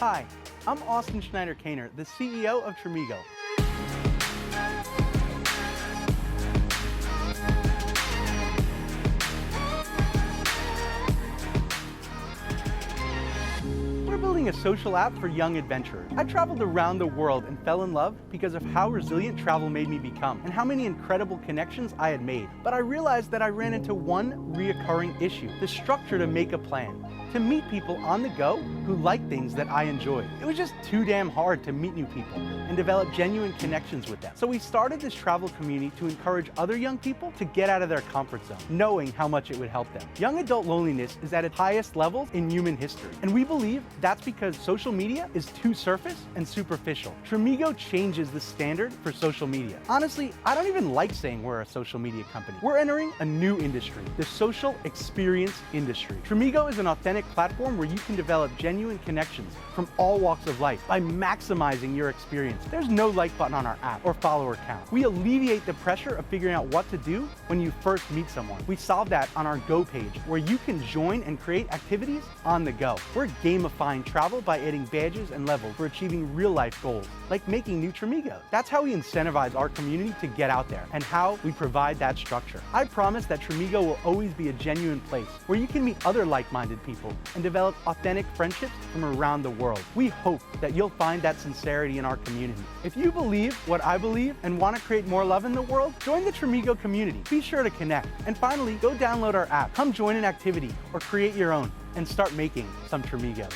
Hi, I'm Austin Schneider-Kainer, the CEO of Tramigo. We're building a social app for young adventurers. I traveled around the world and fell in love because of how resilient travel made me become and how many incredible connections I had made. But I realized that I ran into one reoccurring issue: the structure to make a plan, to meet people on the go who like things that I enjoy. It was just too damn hard to meet new people and develop genuine connections with them. So we started this travel community to encourage other young people to get out of their comfort zone, knowing how much it would help them. Young adult loneliness is at its highest levels in human history, and we believe that's because social media is too surface and superficial. Tramigo changes the standard for social media. Honestly, I don't even like saying we're a social media company. We're entering a new industry, the social experience industry. Tramigo is an authentic platform where you can develop genuine connections from all walks of life by maximizing your experience. There's no like button on our app or follower count. We alleviate the pressure of figuring out what to do when you first meet someone. We solve that on our Go page, where you can join and create activities on the go. We're gamifying travel by adding badges and levels for achieving real-life goals, like making new Tramigos. That's how we incentivize our community to get out there and how we provide that structure. I promise that Tramigo will always be a genuine place where you can meet other like-minded people and develop authentic friendships from around the world. We hope that you'll find that sincerity in our community. If you believe what I believe and want to create more love in the world, join the Tramigo community. Be sure to connect. And finally, go download our app. Come join an activity or create your own and start making some Tramigos.